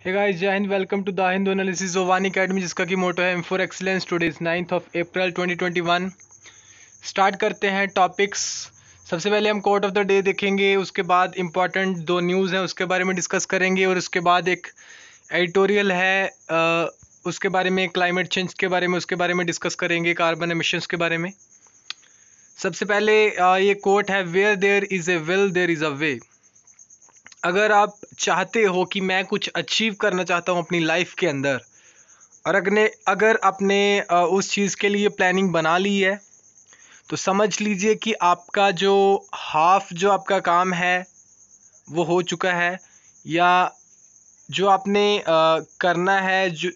हे guys, जय हिंद। Welcome to the Hindu analysis of Vani academy, जिसका की मोटो है aim for excellence. Today is 9th of April 2021। Start करते हैं टॉपिक्स। सबसे पहले हम कोट ऑफ द डे देखेंगे, उसके बाद इंपॉर्टेंट दो न्यूज़ हैं उसके बारे में डिस्कस करेंगे, और उसके बाद एक एडिटोरियल है उसके बारे में, क्लाइमेट चेंज के बारे में, उसके बारे में डिस्कस करेंगे, कार्बन एमिशंस के बारे में। सबसे पहले ये कोट है, where there is a will there is a way. अगर आप चाहते हो कि मैं कुछ अचीव करना चाहता हूँ अपनी लाइफ के अंदर, और अगर आपने उस चीज़ के लिए प्लानिंग बना ली है, तो समझ लीजिए कि आपका जो जो आपका काम है वो हो चुका है, या जो आपने करना है, जो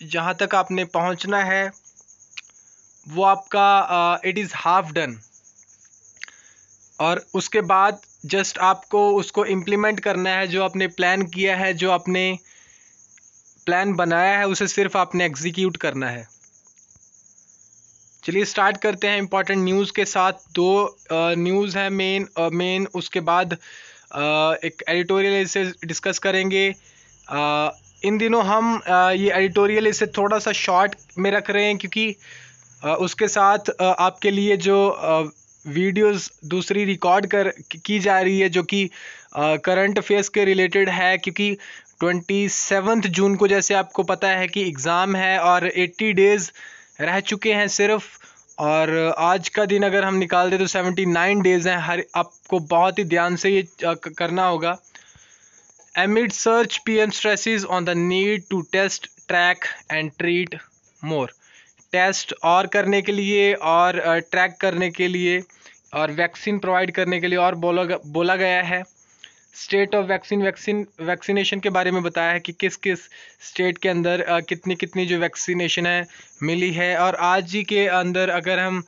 जहाँ तक आपने पहुँचना है, वो आपका इट इज़ हाफ डन। और उसके बाद जस्ट आपको उसको इम्प्लीमेंट करना है। जो आपने प्लान किया है, जो आपने प्लान बनाया है, उसे सिर्फ आपने एग्जीक्यूट करना है। चलिए स्टार्ट करते हैं इंपॉर्टेंट न्यूज़ के साथ। दो न्यूज़ है मेन, उसके बाद एक एडिटोरियल इसे डिस्कस करेंगे। इन दिनों हम ये एडिटोरियल इसे थोड़ा सा शॉर्ट में रख रहे हैं, क्योंकि उसके साथ आपके लिए जो वीडियोस दूसरी रिकॉर्ड की जा रही है, जो कि करंट अफेयर्स के रिलेटेड है, क्योंकि 27 जून को, जैसे आपको पता है कि एग्ज़ाम है और 80 डेज़ रह चुके हैं सिर्फ। और आज का दिन अगर हम निकाल दें तो 79 डेज़ हैं। हर आपको बहुत ही ध्यान से ये करना होगा। Amid surge, PM stresses on the need to test, track and treat more। Test और करने के लिए, और ट्रैक करने के लिए, और वैक्सीन प्रोवाइड करने के लिए, और बोला गया है। स्टेट ऑफ वैक्सीनेशन के बारे में बताया है कि किस किस स्टेट के अंदर कितनी कितनी जो वैक्सीनेशन है मिली है। और आज ही के अंदर अगर हम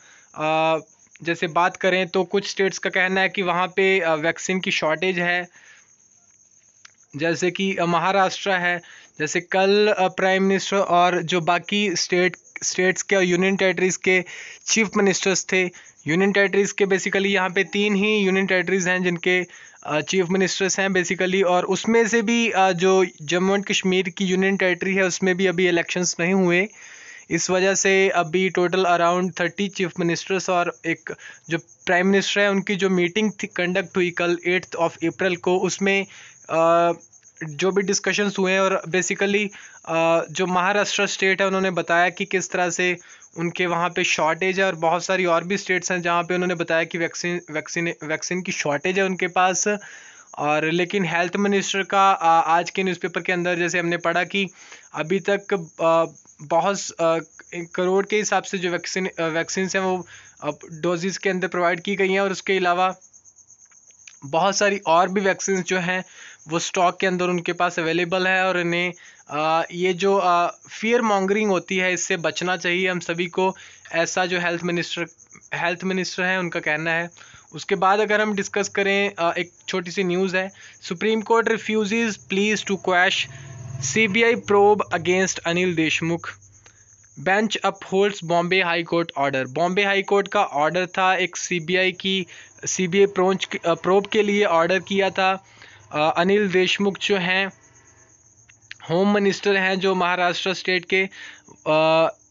जैसे बात करें, तो कुछ स्टेट्स का कहना है कि वहाँ पे वैक्सीन की शॉर्टेज है, जैसे कि महाराष्ट्र है। जैसे कल प्राइम मिनिस्टर और जो बाकी स्टेट्स के और यूनियन टेरिटरीज़ के चीफ मिनिस्टर्स थे। यूनियन टेरिटरीज़ के बेसिकली यहाँ पे 3 ही यूनियन टेरिटरीज़ हैं जिनके चीफ मिनिस्टर्स हैं बेसिकली, और उसमें से भी जो जम्मू एंड कश्मीर की यूनियन टेरिटरी है, उसमें भी अभी इलेक्शंस नहीं हुए। इस वजह से अभी टोटल अराउंड 30 चीफ मिनिस्टर्स और एक जो प्राइम मिनिस्टर है, उनकी जो मीटिंग थी कंडक्ट हुई कल 8th of April को, उसमें जो भी डिस्कशंस हुए हैं, और बेसिकली जो महाराष्ट्र स्टेट है, उन्होंने बताया कि किस तरह से उनके वहाँ पे शॉर्टेज है, और बहुत सारी और भी स्टेट्स हैं जहाँ पे उन्होंने बताया कि वैक्सीन की शॉर्टेज है उनके पास। और लेकिन हेल्थ मिनिस्टर का आज के न्यूज़पेपर के अंदर जैसे हमने पढ़ा कि अभी तक बहुत करोड़ के हिसाब से जो वैक्सीन हैं वो डोजेस के अंदर प्रोवाइड की गई हैं, और उसके अलावा बहुत सारी और भी वैक्सीन जो हैं वो स्टॉक के अंदर उनके पास अवेलेबल है। और इन्हें ये जो फियर मॉन्गरिंग होती है, इससे बचना चाहिए हम सभी को, ऐसा जो हेल्थ मिनिस्टर हैं उनका कहना है। उसके बाद अगर हम डिस्कस करें, एक छोटी सी न्यूज़ है, Supreme Court refuses plea to quash CBI probe against Anil Deshmukh. Bench upholds Bombay High Court order. Bombay High Court का ऑर्डर था, एक CBI प्रोब के लिए ऑर्डर किया था। अनिल देशमुख जो हैं होम मिनिस्टर हैं, जो महाराष्ट्र स्टेट के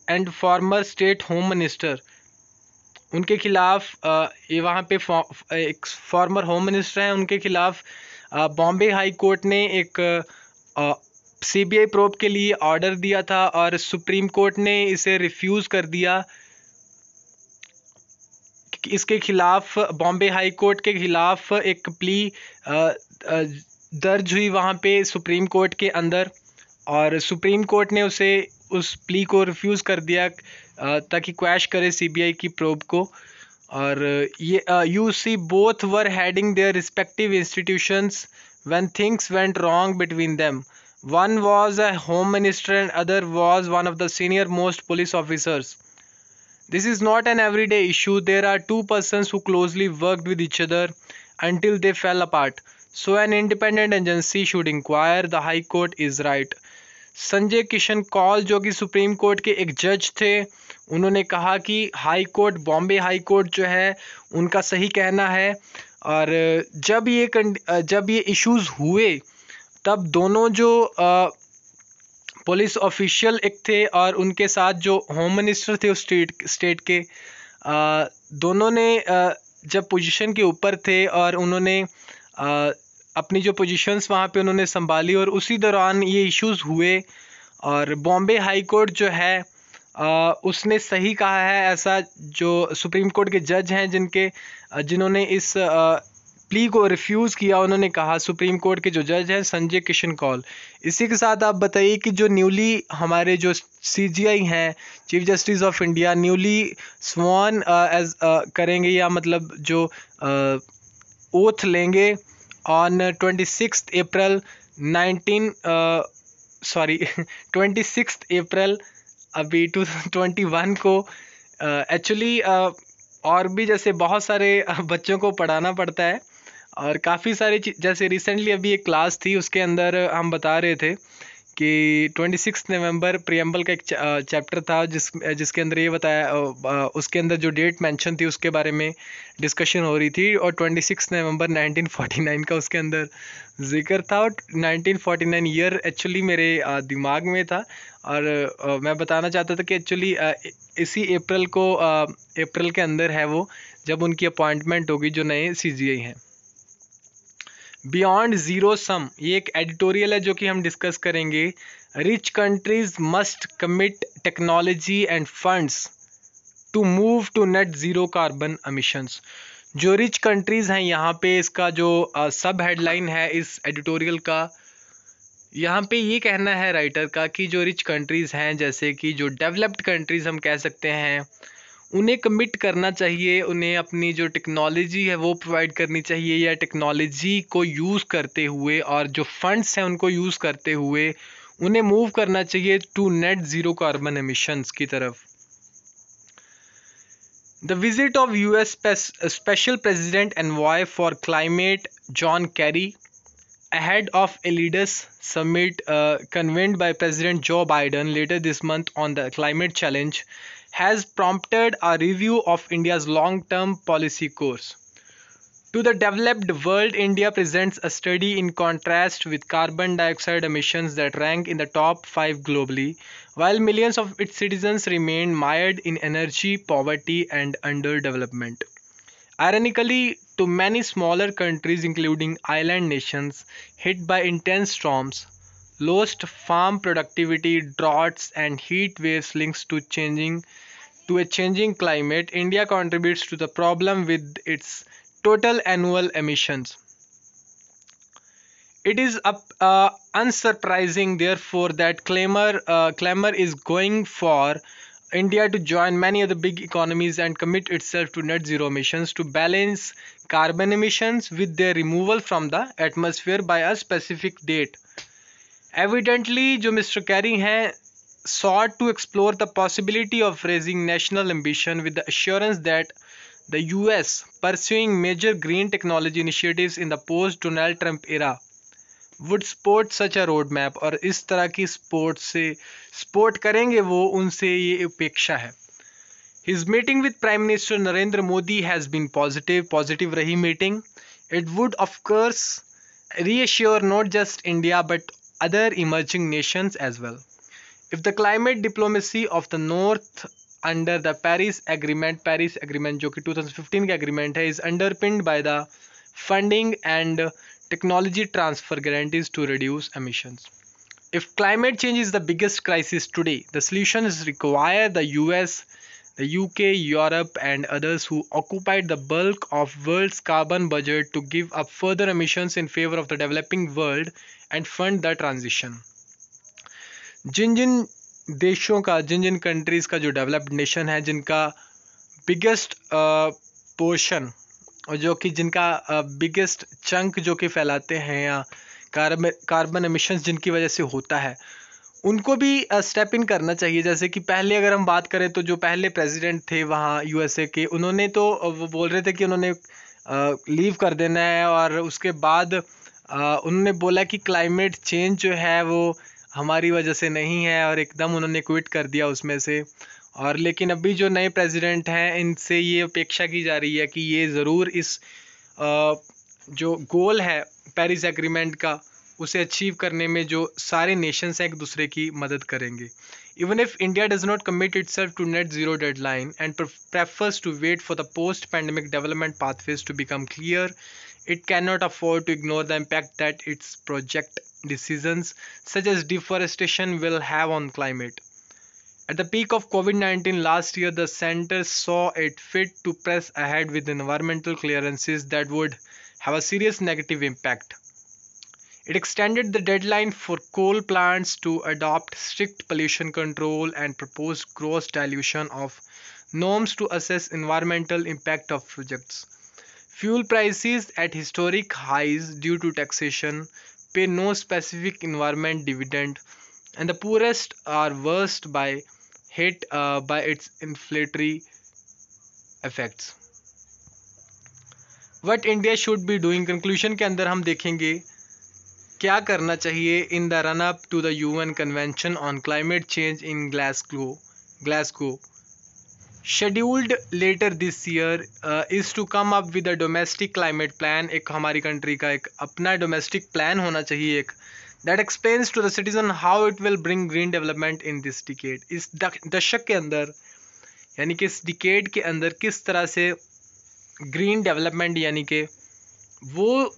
and farmer state home minister, उनके खिलाफ ये वहाँ पे एक फॉर्मर होम मिनिस्टर हैं, उनके खिलाफ बॉम्बे हाई कोर्ट ने एक CBI प्रोब के लिए ऑर्डर दिया था, और सुप्रीम कोर्ट ने इसे रिफ्यूज़ कर दिया। इसके खिलाफ बॉम्बे हाई कोर्ट के खिलाफ एक प्ली दर्ज हुई वहाँ पे सुप्रीम कोर्ट के अंदर, और सुप्रीम कोर्ट ने उस प्ली को रिफ्यूज़ कर दिया ताकि क्वैश करे CBI की प्रोब को। और ये you see both were heading their respective institutions when things went wrong between them. One was a home minister and other was one of the senior most police officers. This is not an everyday issue. There are two persons who closely worked with each other until they fell apart. So an independent agency should inquire. The High Court is right. Sanjay Kishan Kaul, जो कि supreme court के एक जज थे, उन्होंने कहा कि Bombay High court जो है उनका सही कहना है। और जब ये इश्यूज़ हुए, तब दोनों जो पुलिस ऑफिशियल एक थे और उनके साथ जो होम मिनिस्टर थे उस स्टेट के, दोनों ने जब पोजीशन के ऊपर थे और उन्होंने अपनी जो पोजीशंस वहाँ पे उन्होंने संभाली और उसी दौरान ये इश्यूज हुए। और बॉम्बे हाई कोर्ट जो है उसने सही कहा है, ऐसा जो सुप्रीम कोर्ट के जज हैं जिन्होंने इस प्ली को रिफ्यूज़ किया, उन्होंने कहा, सुप्रीम कोर्ट के जो जज हैं संजय किशन कौल। इसी के साथ आप बताइए कि जो न्यूली हमारे जो CJI हैं, chief justice of India, newly sworn as करेंगे या मतलब जो ओथ लेंगे ऑन 26 अप्रैल 26 अप्रैल अभी 2021 को। एक्चुअली और भी जैसे बहुत सारे बच्चों को पढ़ाना पड़ता है और काफ़ी सारी जैसे रिसेंटली अभी एक क्लास थी उसके अंदर हम बता रहे थे कि 26 नवंबर प्रियम्बल का एक चैप्टर था जिसके अंदर ये बताया, उसके अंदर जो डेट मेंशन थी उसके बारे में डिस्कशन हो रही थी और 26 नवंबर 1949 का उसके अंदर जिक्र था। और 1949 ईयर एक्चुअली मेरे दिमाग में था और मैं बताना चाहता था कि एक्चुअली इसी अप्रैल के अंदर है वो, जब उनकी अपॉइंटमेंट होगी जो नए CJI हैं। बियॉन्ड ज़ीरो सम, ये एक एडिटोरियल है जो कि हम डिस्कस करेंगे। Rich countries must commit technology and funds to move to net zero carbon emissions. जो रिच कंट्रीज़ हैं यहाँ पे, इसका जो सब हेडलाइन है इस एडिटोरियल का, यहाँ पे ये कहना है राइटर का कि जो रिच कंट्रीज़ हैं, जैसे कि जो डेवलप्ड कंट्रीज़ हम कह सकते हैं, उन्हें कमिट करना चाहिए, उन्हें अपनी जो टेक्नोलॉजी है वो प्रोवाइड करनी चाहिए, या टेक्नोलॉजी को यूज़ करते हुए और जो फंड्स हैं उनको यूज़ करते हुए उन्हें मूव करना चाहिए to net zero carbon emissions की तरफ। The visit of US special president envoy for climate John Kerry ahead of a leaders summit convened by President Joe Biden later this month on the climate challenge has prompted a review of India's long-term policy course. To the developed world, India presents a study in contrast with carbon dioxide emissions that rank in the top 5 globally, while millions of its citizens remain mired in energy poverty and underdevelopment. Ironically, to many smaller countries, including island nations hit by intense storms, lost farm productivity, droughts, and heat waves linked to a changing climate, India contributes to the problem with its total annual emissions. It is unsurprising, therefore, that clamor is going for India to join many other big economies and commit itself to net zero emissions to balance carbon emissions with their removal from the atmosphere by a specific date. Evidently, जो Mr. Kerry हैं sought to explore the possibility of raising national ambition with the assurance that the US, pursuing major green technology initiatives in the post-Donald Trump era, would support such a road map, और इस तरह की support करेंगे वो, उनसे ये अपेक्षा है। His meeting with Prime Minister Narendra Modi has been positive रही meeting. It would of course reassure not just India but other emerging nations as well. If the climate diplomacy of the North under the Paris Agreement जो कि 2015 का agreement है, is underpinned by the funding and technology transfer guarantees to reduce emissions. If climate change is the biggest crisis today, the solutions require the US, the UK, Europe, and others who occupied the bulk of world's carbon budget to give up further emissions in favor of the developing world and fund the transition. जिन जिन countries का जो developed nation है, जिनका biggest portion और जो कि जिनका बिगेस्ट चंक जो कि फैलाते हैं या कार्बन एमिशंस जिनकी वजह से होता है, उनको भी स्टेप इन करना चाहिए। जैसे कि पहले अगर हम बात करें तो जो पहले प्रेसिडेंट थे वहाँ USA के, उन्होंने तो वो बोल रहे थे कि उन्होंने लीव कर देना है, और उसके बाद उन्होंने बोला कि क्लाइमेट चेंज जो है वो हमारी वजह से नहीं है, और एकदम उन्होंने क्विट कर दिया उसमें से। और लेकिन अभी जो नए प्रेसिडेंट हैं, इनसे ये अपेक्षा की जा रही है कि ये ज़रूर इस जो गोल है पेरिस एग्रीमेंट का, उसे अचीव करने में जो सारे नेशंस हैं एक दूसरे की मदद करेंगे. Even if India does not commit itself to net zero deadline and prefers to wait for the post-pandemic development pathways to become clear, it cannot afford to ignore the impact that its project decisions, such as deforestation, will have on climate. At the peak of COVID-19 last year, the center saw it fit to press ahead with environmental clearances that would have a serious negative impact. It extended the deadline for coal plants to adopt strict pollution control and proposed gross dilution of norms to assess environmental impact of projects. Fuel prices at historic highs due to taxation pay no specific environment dividend, and the poorest are worst by hit by its inflationary effects. What India should be doing, conclusion के अंदर हम देखेंगे क्या करना चाहिए in the run up to the UN convention on climate change in Glasgow. Scheduled later this year is to come up with a domestic climate plan. एक हमारी country का एक अपना डोमेस्टिक प्लान होना चाहिए एक that explains to the citizen how it will bring green development in this decade. इस दशक के अंदर यानी कि इस डिकेड के अंदर किस तरह से ग्रीन डेवलपमेंट यानी कि वो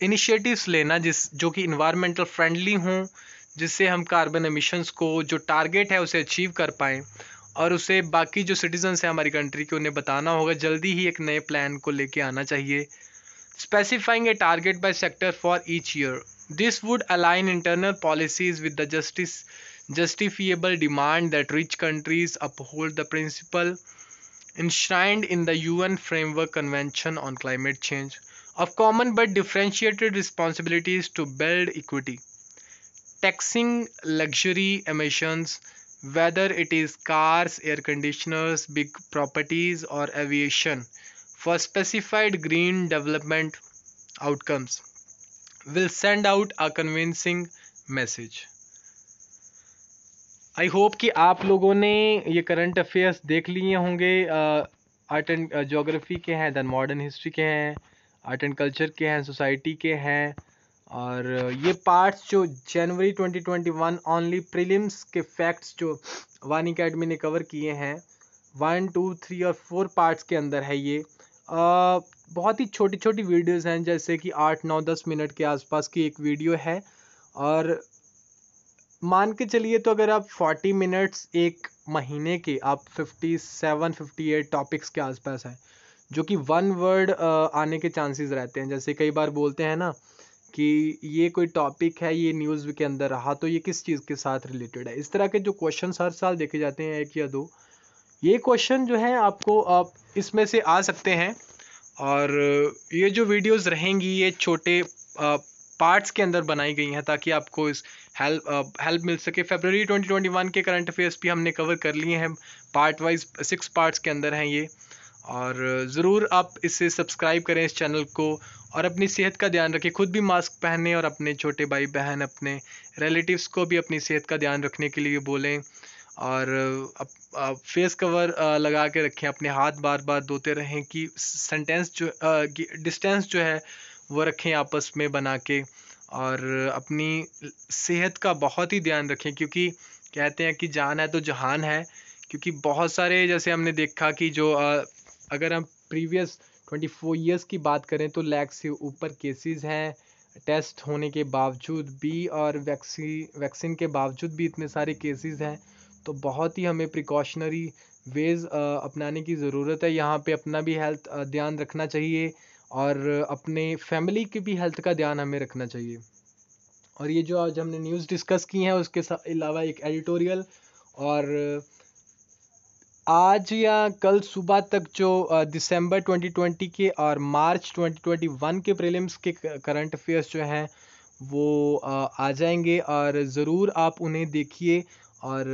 इनिशिएटिव्स लेना जो कि इन्वायरमेंटल फ्रेंडली हों, जिससे हम कार्बन एमिशंस को जो टारगेट है उसे अचीव कर पाएँ, और उसे बाकी जो सिटीजन्स हैं हमारी कंट्री के उन्हें बताना होगा. जल्दी ही एक नए प्लान को लेके आना चाहिए. Specifying A target by sector for each year. This would align internal policies with the justifiable demand that rich countries uphold the principle enshrined in the UN Framework Convention on Climate Change of common but differentiated responsibilities to build equity. Taxing luxury emissions, whether it is cars, air conditioners, big properties, or aviation, for specified green development outcomes, will send out a convincing message. I hope कि आप लोगों ने ये current affairs देख लिए होंगे. Art and geography के हैं, दैन मॉडर्न हिस्ट्री के हैं, आर्ट एंड कल्चर के हैं, सोसाइटी के हैं, और ये पार्ट्स जो जनवरी 2021 ओनली प्रीलिम्स के फैक्ट्स जो वानी अकेडमी ने कवर किए हैं 1, 2, 3 और 4 पार्ट्स के अंदर है. ये बहुत ही छोटी छोटी वीडियोस हैं, जैसे कि 8, 9, 10 मिनट के आसपास की एक वीडियो है. और मान के चलिए तो अगर आप 40 मिनट्स एक महीने के आप 57-58 टॉपिक्स के आसपास हैं, जो कि 1 वर्ड आने के चांसेस रहते हैं. जैसे कई बार बोलते हैं ना कि ये कोई टॉपिक है, ये न्यूज़ के अंदर रहा, तो ये किस चीज़ के साथ रिलेटेड है. इस तरह के जो क्वेश्चन हर साल देखे जाते हैं 1 या 2, ये क्वेश्चन जो है आपको आप इसमें से आ सकते हैं. और ये जो वीडियोज़ रहेंगी ये छोटे पार्ट्स के अंदर बनाई गई हैं ताकि आपको इस हेल्प मिल सके. फरवरी 2021 के करंट अफेयर्स भी हमने कवर कर लिए हैं, पार्ट वाइज 6 पार्ट्स के अंदर हैं ये. और ज़रूर आप इसे सब्सक्राइब करें इस चैनल को, और अपनी सेहत का ध्यान रखें. खुद भी मास्क पहने और अपने छोटे भाई बहन, अपने रिलेटिव्स को भी अपनी सेहत का ध्यान रखने के लिए बोलें. और फेस कवर लगा के रखें, अपने हाथ बार बार धोते रहें, कि डिस्टेंस जो है वो रखें आपस में बना के. और अपनी सेहत का बहुत ही ध्यान रखें, क्योंकि कहते हैं कि जान है तो जहान है. क्योंकि बहुत सारे, जैसे हमने देखा कि जो अगर हम प्रीवियस 24 ईयर्स की बात करें तो लाख से ऊपर केसेस हैं टेस्ट होने के बावजूद भी, और वैक्सीन के बावजूद भी इतने सारे केसेस हैं. तो बहुत ही हमें प्रिकॉशनरी वेज अपनाने की ज़रूरत है. यहाँ पे अपना भी हेल्थ ध्यान रखना चाहिए, और अपने फैमिली की भी हेल्थ का ध्यान हमें रखना चाहिए. और ये जो आज हमने न्यूज़ डिस्कस की हैं उसके अलावा एक एडिटोरियल, और आज या कल सुबह तक जो दिसंबर 2020 के और मार्च 2021 के प्रीलिम्स के करंट अफेयर्स जो हैं वो आ जाएंगे. और ज़रूर आप उन्हें देखिए और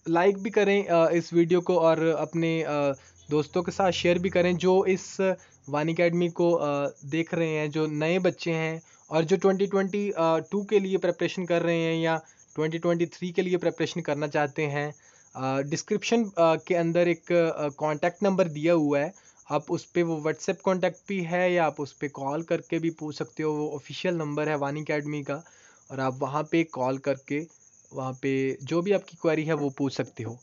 लाइक भी करें इस वीडियो को, और अपने दोस्तों के साथ शेयर भी करें जो इस वानी अकेडमी को देख रहे हैं, जो नए बच्चे हैं और जो 2022 के लिए प्रिपरेशन कर रहे हैं या 2023 के लिए प्रिपरेशन करना चाहते हैं. डिस्क्रिप्शन के अंदर एक कांटेक्ट नंबर दिया हुआ है, आप उस पर वो व्हाट्सएप कॉन्टैक्ट भी है, या आप उस पर कॉल करके भी पूछ सकते हो। वो ऑफिशियल नंबर है वानी अकेडमी का, और आप वहाँ पे कॉल करके वहाँ पे जो भी आपकी क्वेरी है वो पूछ सकते हो।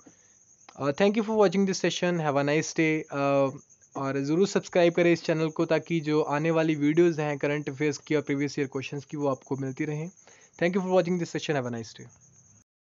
Thank you for watching this session, have a nice day. और ज़रूर सब्सक्राइब करें इस चैनल को, ताकि जो आने वाली वीडियोज़ हैं करंट अफेयर्स की और प्रीवियस ईयर क्वेश्चंस की, वो आपको मिलती रहें। Thank you for watching this session, have a nice day.